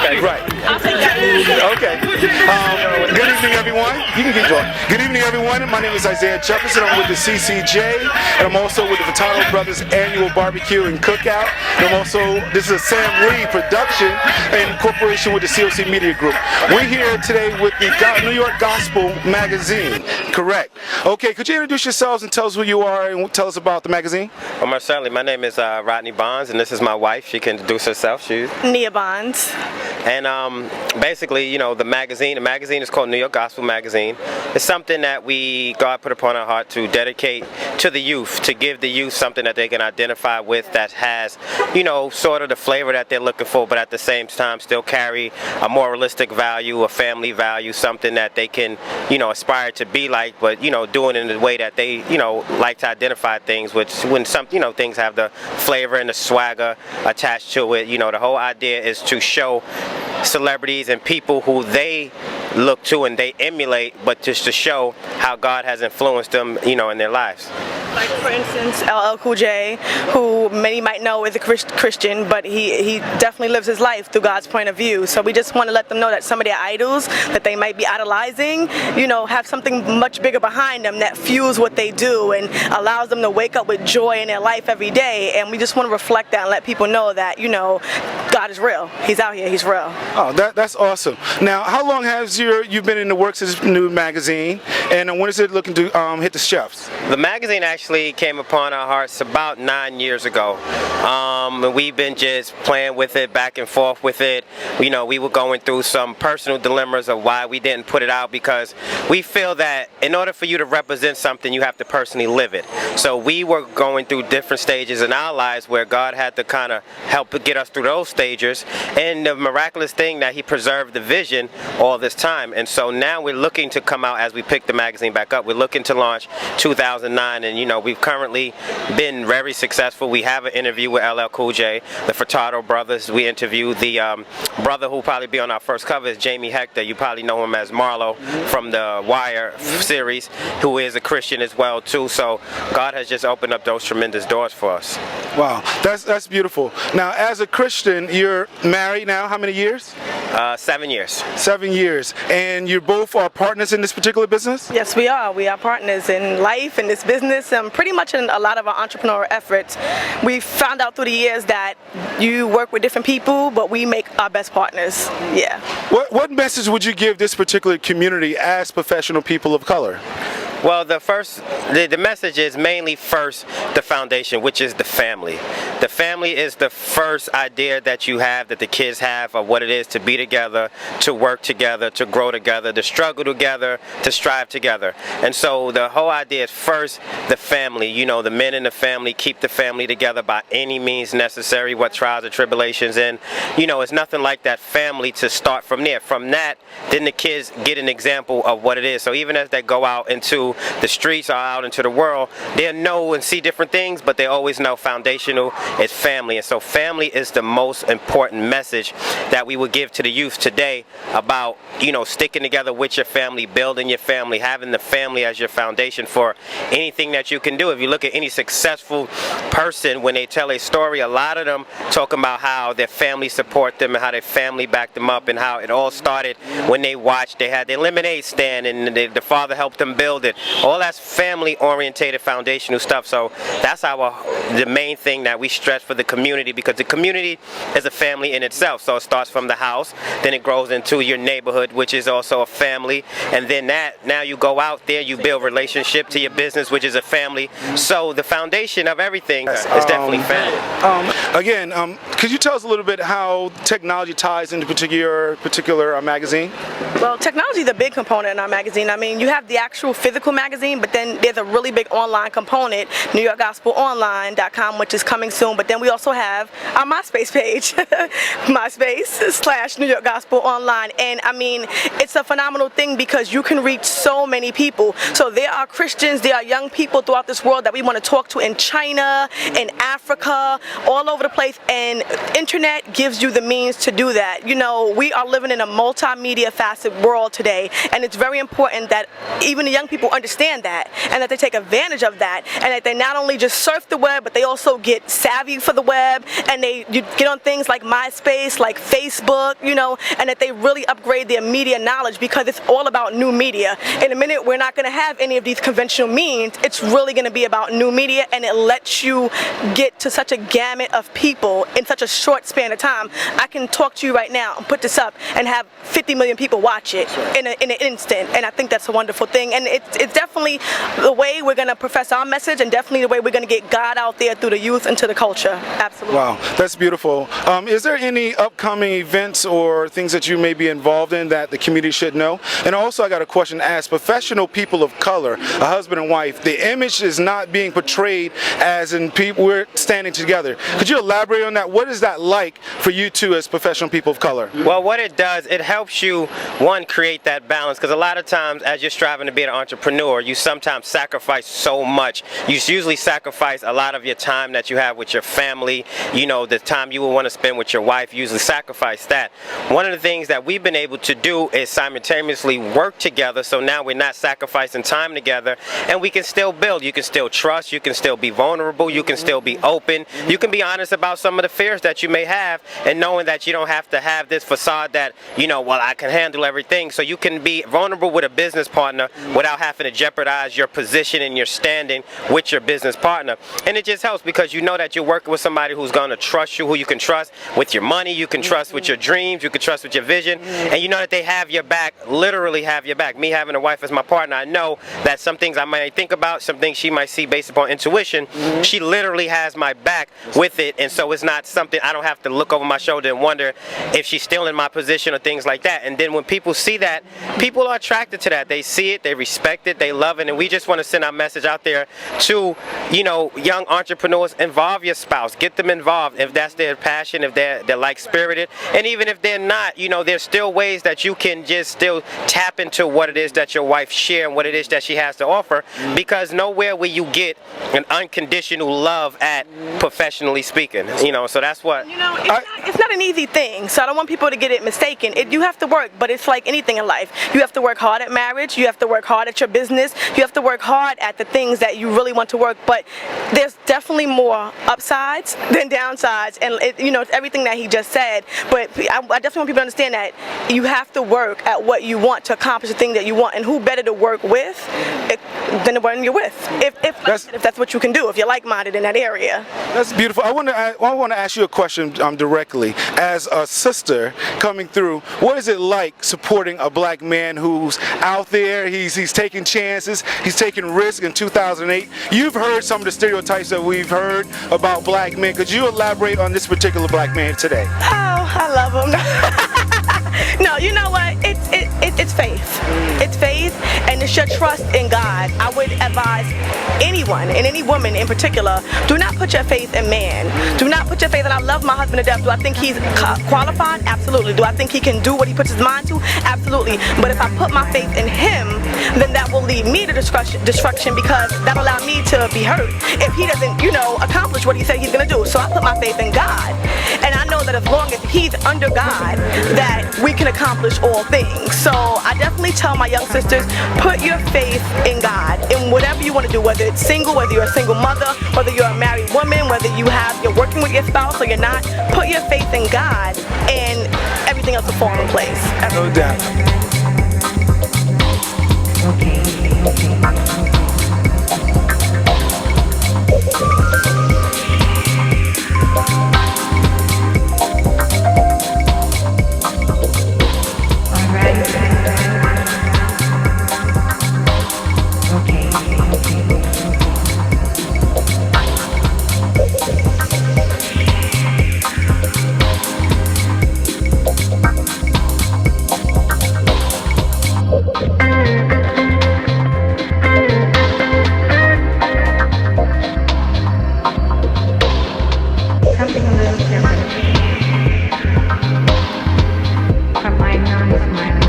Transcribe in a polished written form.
Okay. Right. I'll take that. Okay. Good evening, everyone. You can keep going. Good evening, everyone. My name is Isaiah Jefferson. I'm with the CCJ, and I'm also with the Furtado Brothers Annual Barbecue and Cookout. And I'm also, this is a Sam Lee production in cooperation with the COC Media Group. We're here today with the New York Gospel Magazine. Correct. Okay, could you introduce yourselves and tell us who you are and tell us about the magazine? Well, most certainly. My name is Rodney Bonds, and this is my wife. She can introduce herself. She's Nia Bonds. And basically, you know, the magazine is called New York Gospel Magazine. It's something that God put upon our heart to dedicate to the youth, to give the youth something that they can identify with that has, you know, sort of the flavor that they're looking for, but at the same time still carry a moralistic value, a family value, something that they can, you know, aspire to be like, but, you know, doing it in the way that they, you know, like to identify things with, when some, you know, things have the flavor and the swagger attached to it. You know, the whole idea is to show celebrities and people who they look to and they emulate, but just to show how God has influenced them, you know, in their lives. Like, for instance, LL Cool J, who many might know is a Christian, but he definitely lives his life through God's point of view. So we just want to let them know that some of their idols that they might be idolizing, you know, have something much bigger behind them that fuels what they do and allows them to wake up with joy in their life every day. And we just want to reflect that and let people know that, you know, God is real. He's out here. He's real. Oh, that's awesome. Now, how long has you've been in the works of this new magazine, and when is it looking to hit the shelves? The magazine actually came upon our hearts about 9 years ago. And we've been just playing with it, back and forth with it. You know, we were going through some personal dilemmas of why we didn't put it out, because we feel that in order for you to represent something, you have to personally live it. So we were going through different stages in our lives where God had to kind of help get us through those stages. And the miraculous thing that He preserved the vision all this time. And so now we're looking to come out, as we pick the magazine back up, we're looking to launch 2009, and you know, we've currently been very successful. We have an interview with LL Cool J, the Furtado brothers. We interviewed the brother who will probably be on our first cover is Jamie Hector. You probably know him as Marlo from the Wire series, who is a Christian as well too. So God has just opened up those tremendous doors for us. Wow, that's beautiful. Now, as a Christian, you're married now. How many years? 7 years. 7 years. And you both are partners in this particular business? Yes, we are. We are partners in life, in this business, pretty much in a lot of our entrepreneurial efforts. We found out through the years that you work with different people, but we make our best partners. Yeah. What message would you give this particular community as professional people of color? Well, the message is mainly first the foundation, which is the family. The family is the first idea that you have, that the kids have, of what it is to be together, to work together, to grow together, to struggle together, to strive together. And so the whole idea is first the family. You know, the men in the family, keep the family together by any means necessary, what trials or tribulations. And, you know, it's nothing like that family to start from there. From that, then the kids get an example of what it is. So even as they go out into the streets or out into the world, they'll know and see different things, but they always know foundational is family. And so family is the most important message that we would give to the youth today about, you know, sticking together with your family, building your family, having the family as your foundation for anything that you can do. If you look at any successful person, when they tell a story, a lot of them talk about how their family support them and how their family backed them up, and how it all started when they watched, they had their lemonade stand and the father helped them build it. All that's family orientated foundational stuff. So that's the main thing that we stress for the community, because the community is a family in itself. So it starts from the house, then it grows into your neighborhood, which is also a family, and then now you go out there, you build relationship to your business, which is a family. So the foundation of everything is definitely family. Again, could you tell us a little bit how technology ties into particular magazine? Well, technology is a big component in our magazine. I mean, you have the actual physical magazine, but then there's a really big online component, NewYorkGospelOnline.com, which is coming soon. But then we also have our MySpace page, MySpace/New York Gospel Online. And I mean, it's a phenomenal thing because you can reach so many people. So there are Christians, there are young people throughout this world that we want to talk to in China, in Africa, all over the place. And internet gives you the means to do that. You know, we are living in a multimedia facet world today, and it's very important that even the young people understand that, and that they take advantage of that, and that they not only just surf the web, but they also get savvy for the web, and you get on things like MySpace, like Facebook, you know, and that they really upgrade their media knowledge, because it's all about new media. In a minute, we're not going to have any of these conventional means. It's really going to be about new media, and it lets you get to such a gamut of people in such a short span of time. I can talk to you right now and put this up and have 50 million people watch it in an instant, and I think that's a wonderful thing. And it's definitely the way we're going to profess our message, and definitely the way we're going to get God out there through the youth and to the culture. Absolutely. Wow, that's beautiful. Is there any upcoming events or things that you may be involved in that the community should know? And also, I got a question. As professional people of color, a husband and wife, the image is not being portrayed as in people we're standing together. Could you elaborate on that? What is that like for you two as professional people of color? Well, what it does, it helps you, one, create that balance, because a lot of times as you're striving to be an entrepreneur, you sometimes sacrifice so much. You usually sacrifice a lot of your time that you have with your family, you know, the time you would want to spend with your wife, you usually sacrifice that. One of the things that we've been able to do is simultaneously work together, so now we're not sacrificing time together, and we can still build. You can still trust, you can still be vulnerable, you can still be open, you can be honest about some of the fears that you may have, and knowing that you don't have to have this facade that, you know, well, I can handle everything. So you can be vulnerable with a business partner without having to jeopardize your position and your standing with your business partner. And it just helps because you know that you're working with somebody who's going to trust you, who you can trust with your money, you can trust with your dreams, you can trust with your vision, and you know that they have your back, literally have your back. Me having a wife as my partner, I know that some things I might think about, some things she might see based upon intuition, she literally has my back with it, and so it's not something I don't have to look over my shoulder and wonder if she's still in my position or things like that. And then when people see that, people are attracted to that. They see it, they respect it, they love it, and we just want to send our message out there to, you know, young entrepreneurs. Involve your spouse, get them involved if that's their passion, if they're like spirited, and even if they're not, you know, there's still ways that you can just still tap into what it is that your wife shares and what it is that she has to offer, because nowhere will you get an unconditional love at, professionally speaking, you know. So that's what, you know, it's not an easy thing, so I don't want people to get it mistaken. You have to work, but it's like anything in life. You have to work hard at marriage, you have to work hard at your business, you have to work hard at the things that you really want to work, but there's definitely more upsides than downsides, and you know, it's everything that he just said. But I definitely want people to understand that you have to work at what you want to accomplish the thing that you want, and who better to work with than the one you're with, if that's what you can do, if you're like-minded in that area. That's beautiful. I want to ask you a question directly. As a sister coming through, what is it like supporting a black man who's out there, he's taking chances, he's taking risks in 2008? You've heard some of the stereotypes that we've heard about black men. Could you elaborate on this particular black man today? Oh, I love him. No, you know what? It's faith. It's faith, and it's your trust in God. I would advise anyone, and any woman in particular, do not put your faith in man. Do not put your faith, and I love my husband to death. Do I think he's qualified? Absolutely. Do I think he can do what he puts his mind to? Absolutely. But if I put my faith in him, then that will lead me to destruction, because that will allow me to be hurt if he doesn't, you know, accomplish what he said he's going to do. So I put my faith in God, and I know that as long as he's under God, that we can accomplish all things. So I definitely tell my young sisters, put your faith in God in whatever you want to do, whether it's single, whether you're a single mother, whether you're a married woman, whether you're working with your spouse or you're not. Put your faith in God, and everything else will fall in place. No doubt. Okay.